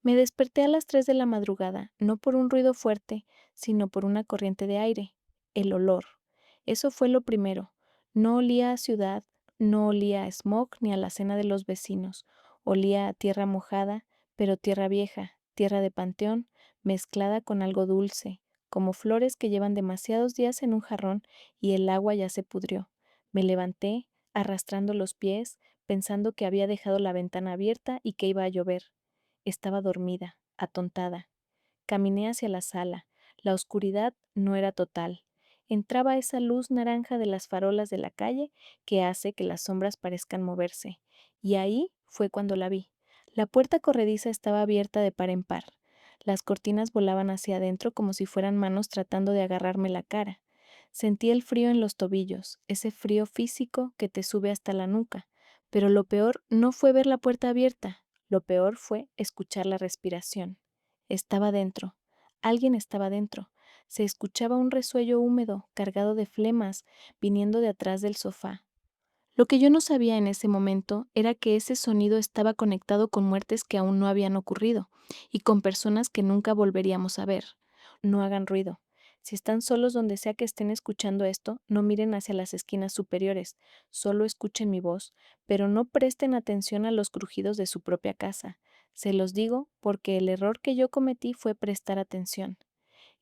Me desperté a las 3 de la madrugada, no por un ruido fuerte, sino por una corriente de aire. El olor. Eso fue lo primero. No olía a ciudad, no olía a smog ni a la cena de los vecinos. Olía a tierra mojada, pero tierra vieja, tierra de panteón, mezclada con algo dulce, como flores que llevan demasiados días en un jarrón y el agua ya se pudrió. Me levanté, arrastrando los pies, pensando que había dejado la ventana abierta y que iba a llover. Estaba dormida, atontada. Caminé hacia la sala. La oscuridad no era total. Entraba esa luz naranja de las farolas de la calle que hace que las sombras parezcan moverse. Y ahí fue cuando la vi. La puerta corrediza estaba abierta de par en par. Las cortinas volaban hacia adentro como si fueran manos tratando de agarrarme la cara. Sentí el frío en los tobillos, ese frío físico que te sube hasta la nuca. Pero lo peor no fue ver la puerta abierta, lo peor fue escuchar la respiración. Estaba dentro. Alguien estaba dentro. Se escuchaba un resuello húmedo, cargado de flemas, viniendo de atrás del sofá. Lo que yo no sabía en ese momento era que ese sonido estaba conectado con muertes que aún no habían ocurrido y con personas que nunca volveríamos a ver. No hagan ruido. Si están solos donde sea que estén escuchando esto, no miren hacia las esquinas superiores, solo escuchen mi voz, pero no presten atención a los crujidos de su propia casa. Se los digo porque el error que yo cometí fue prestar atención.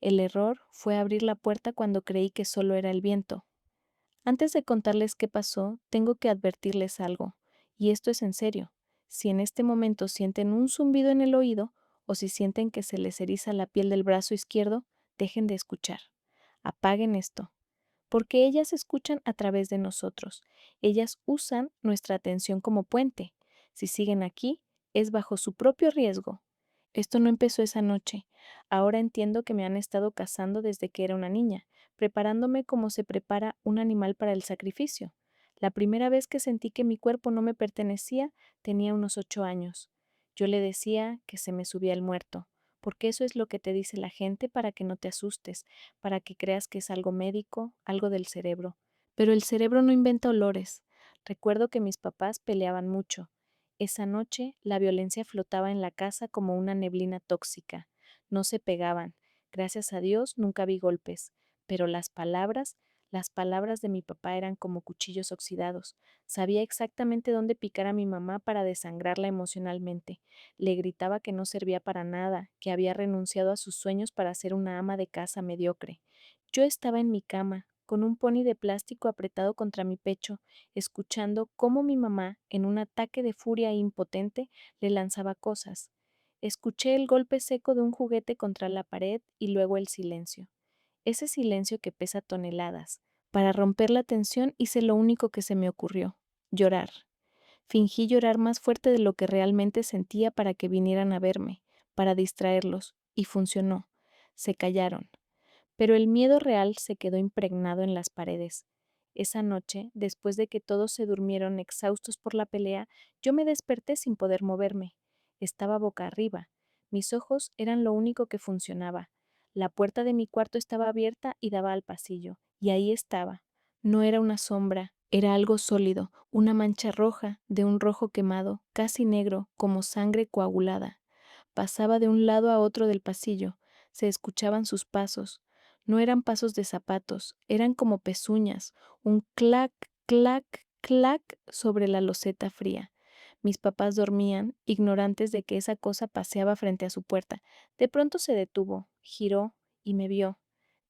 El error fue abrir la puerta cuando creí que solo era el viento. Antes de contarles qué pasó, tengo que advertirles algo, y esto es en serio. Si en este momento sienten un zumbido en el oído, o si sienten que se les eriza la piel del brazo izquierdo, dejen de escuchar. Apaguen esto, porque ellas escuchan a través de nosotros. Ellas usan nuestra atención como puente. Si siguen aquí, es bajo su propio riesgo. Esto no empezó esa noche. Ahora entiendo que me han estado cazando desde que era una niña, preparándome como se prepara un animal para el sacrificio. La primera vez que sentí que mi cuerpo no me pertenecía, tenía unos 8 años. Yo le decía que se me subía el muerto, porque eso es lo que te dice la gente para que no te asustes, para que creas que es algo médico, algo del cerebro. Pero el cerebro no inventa olores. Recuerdo que mis papás peleaban mucho. Esa noche la violencia flotaba en la casa como una neblina tóxica. No se pegaban. Gracias a Dios nunca vi golpes. Pero las palabras de mi papá eran como cuchillos oxidados. Sabía exactamente dónde picar a mi mamá para desangrarla emocionalmente. Le gritaba que no servía para nada, que había renunciado a sus sueños para ser una ama de casa mediocre. Yo estaba en mi cama, con un pony de plástico apretado contra mi pecho, escuchando cómo mi mamá, en un ataque de furia impotente, le lanzaba cosas. Escuché el golpe seco de un juguete contra la pared y luego el silencio. Ese silencio que pesa toneladas. Para romper la tensión hice lo único que se me ocurrió, llorar. Fingí llorar más fuerte de lo que realmente sentía para que vinieran a verme, para distraerlos, y funcionó. Se callaron. Pero el miedo real se quedó impregnado en las paredes. Esa noche, después de que todos se durmieron exhaustos por la pelea, yo me desperté sin poder moverme. Estaba boca arriba. Mis ojos eran lo único que funcionaba. La puerta de mi cuarto estaba abierta y daba al pasillo, y ahí estaba. No era una sombra, era algo sólido, una mancha roja, de un rojo quemado, casi negro, como sangre coagulada. Pasaba de un lado a otro del pasillo, se escuchaban sus pasos. No eran pasos de zapatos, eran como pezuñas, un clac, clac, clac sobre la loseta fría. Mis papás dormían, ignorantes de que esa cosa paseaba frente a su puerta. De pronto se detuvo, giró y me vio.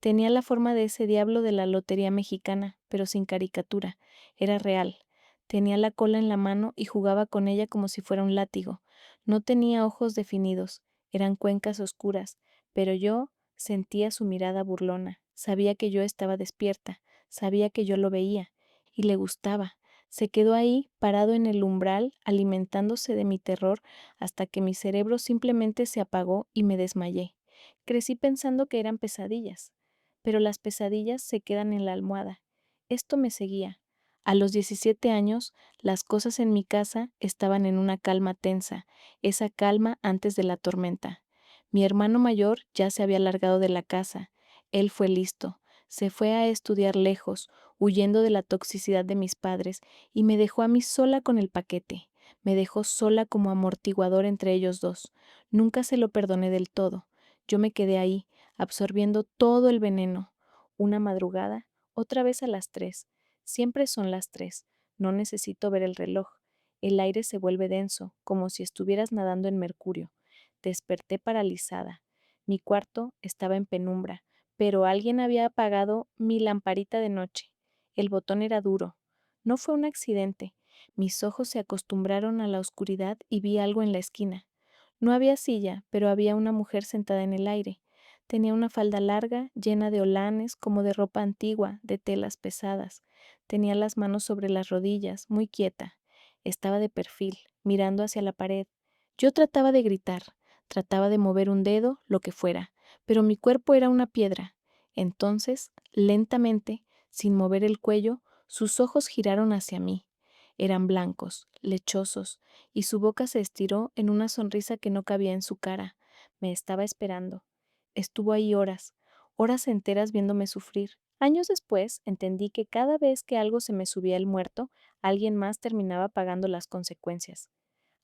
Tenía la forma de ese diablo de la lotería mexicana, pero sin caricatura. Era real. Tenía la cola en la mano y jugaba con ella como si fuera un látigo. No tenía ojos definidos, eran cuencas oscuras, pero yo sentía su mirada burlona, sabía que yo estaba despierta, sabía que yo lo veía, y le gustaba. Se quedó ahí, parado en el umbral, alimentándose de mi terror, hasta que mi cerebro simplemente se apagó y me desmayé. Crecí pensando que eran pesadillas, pero las pesadillas se quedan en la almohada. Esto me seguía. A los 17 años, las cosas en mi casa estaban en una calma tensa, esa calma antes de la tormenta. Mi hermano mayor ya se había largado de la casa. Él fue listo, se fue a estudiar lejos, huyendo de la toxicidad de mis padres, y me dejó a mí sola con el paquete. Me dejó sola como amortiguador entre ellos dos. Nunca se lo perdoné del todo. Yo me quedé ahí, absorbiendo todo el veneno. Una madrugada, otra vez a las 3. Siempre son las 3. No necesito ver el reloj. El aire se vuelve denso, como si estuvieras nadando en mercurio. Desperté paralizada. Mi cuarto estaba en penumbra, pero alguien había apagado mi lamparita de noche. El botón era duro. No fue un accidente. Mis ojos se acostumbraron a la oscuridad y vi algo en la esquina. No había silla, pero había una mujer sentada en el aire. Tenía una falda larga, llena de holanes, como de ropa antigua, de telas pesadas. Tenía las manos sobre las rodillas, muy quieta. Estaba de perfil, mirando hacia la pared. Yo trataba de gritar, trataba de mover un dedo, lo que fuera, pero mi cuerpo era una piedra. Entonces, lentamente, sin mover el cuello, sus ojos giraron hacia mí. Eran blancos, lechosos, y su boca se estiró en una sonrisa que no cabía en su cara. Me estaba esperando. Estuvo ahí horas, horas enteras viéndome sufrir. Años después entendí que cada vez que algo se me subía el muerto, alguien más terminaba pagando las consecuencias.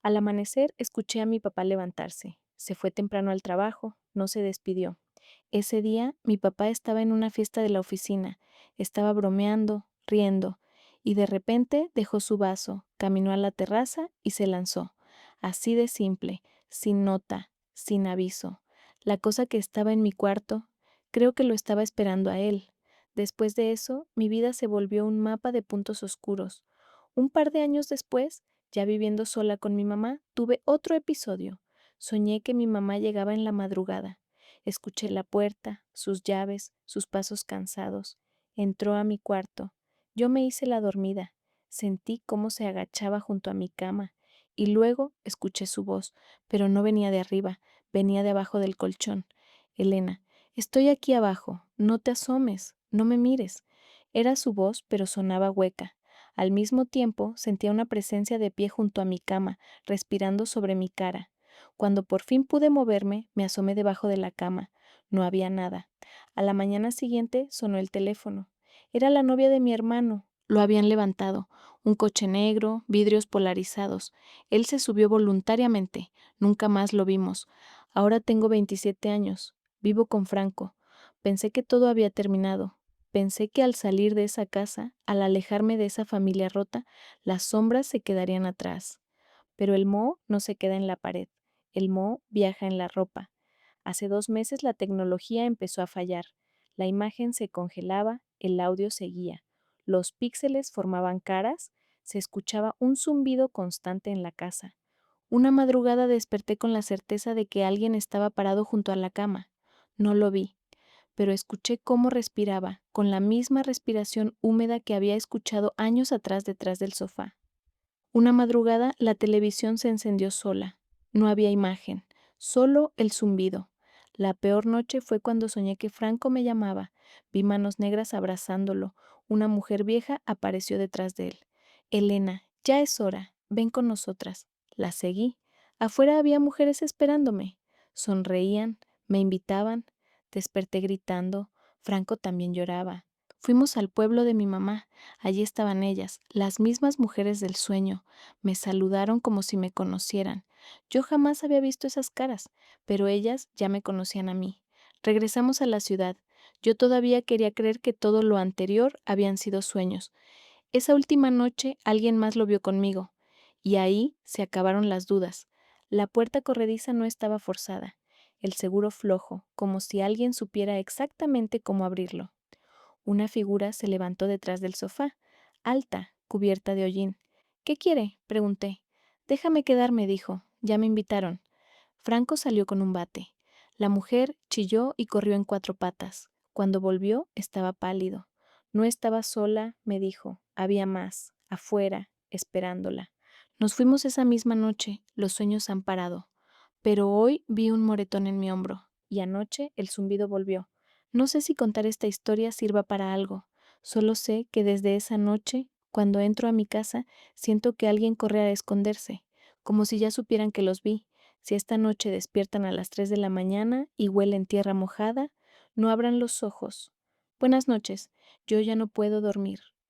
Al amanecer escuché a mi papá levantarse. Se fue temprano al trabajo, no se despidió. Ese día mi papá estaba en una fiesta de la oficina, estaba bromeando, riendo, y de repente dejó su vaso, caminó a la terraza y se lanzó. Así de simple, sin nota, sin aviso. La cosa que estaba en mi cuarto, creo que lo estaba esperando a él. Después de eso, mi vida se volvió un mapa de puntos oscuros. Un par de años después, ya viviendo sola con mi mamá, tuve otro episodio. Soñé que mi mamá llegaba en la madrugada. Escuché la puerta, sus llaves, sus pasos cansados. Entró a mi cuarto. Yo me hice la dormida. Sentí cómo se agachaba junto a mi cama. Y luego escuché su voz, pero no venía de arriba, venía de abajo del colchón. Elena, estoy aquí abajo. No te asomes, no me mires. Era su voz, pero sonaba hueca. Al mismo tiempo sentía una presencia de pie junto a mi cama, respirando sobre mi cara. Cuando por fin pude moverme, me asomé debajo de la cama. No había nada. A la mañana siguiente sonó el teléfono. Era la novia de mi hermano. Lo habían levantado. Un coche negro, vidrios polarizados. Él se subió voluntariamente. Nunca más lo vimos. Ahora tengo 27 años. Vivo con Franco. Pensé que todo había terminado. Pensé que al salir de esa casa, al alejarme de esa familia rota, las sombras se quedarían atrás. Pero el moho no se queda en la pared. El moho viaja en la ropa. Hace 2 meses la tecnología empezó a fallar. La imagen se congelaba, el audio seguía. Los píxeles formaban caras, se escuchaba un zumbido constante en la casa. Una madrugada desperté con la certeza de que alguien estaba parado junto a la cama. No lo vi, pero escuché cómo respiraba, con la misma respiración húmeda que había escuchado años atrás detrás del sofá. Una madrugada la televisión se encendió sola. No había imagen, solo el zumbido. La peor noche fue cuando soñé que Franco me llamaba. Vi manos negras abrazándolo. Una mujer vieja apareció detrás de él. Elena, ya es hora. Ven con nosotras. La seguí. Afuera había mujeres esperándome. Sonreían, me invitaban. Desperté gritando. Franco también lloraba. Fuimos al pueblo de mi mamá. Allí estaban ellas, las mismas mujeres del sueño. Me saludaron como si me conocieran. Yo jamás había visto esas caras, pero ellas ya me conocían a mí. Regresamos a la ciudad. Yo todavía quería creer que todo lo anterior habían sido sueños. Esa última noche alguien más lo vio conmigo, y ahí se acabaron las dudas. La puerta corrediza no estaba forzada, el seguro flojo, como si alguien supiera exactamente cómo abrirlo. Una figura se levantó detrás del sofá, alta, cubierta de hollín. ¿Qué quiere? Pregunté. Déjame quedarme, dijo. Ya me invitaron. Franco salió con un bate. La mujer chilló y corrió en 4 patas. Cuando volvió, estaba pálido. No estaba sola, me dijo. Había más, afuera, esperándola. Nos fuimos esa misma noche. Los sueños han parado. Pero hoy vi un moretón en mi hombro, y anoche el zumbido volvió. No sé si contar esta historia sirva para algo. Solo sé que desde esa noche, cuando entro a mi casa, siento que alguien corre a esconderse, como si ya supieran que los vi. Si esta noche despiertan a las 3 de la mañana y huelen tierra mojada, no abran los ojos. Buenas noches, yo ya no puedo dormir.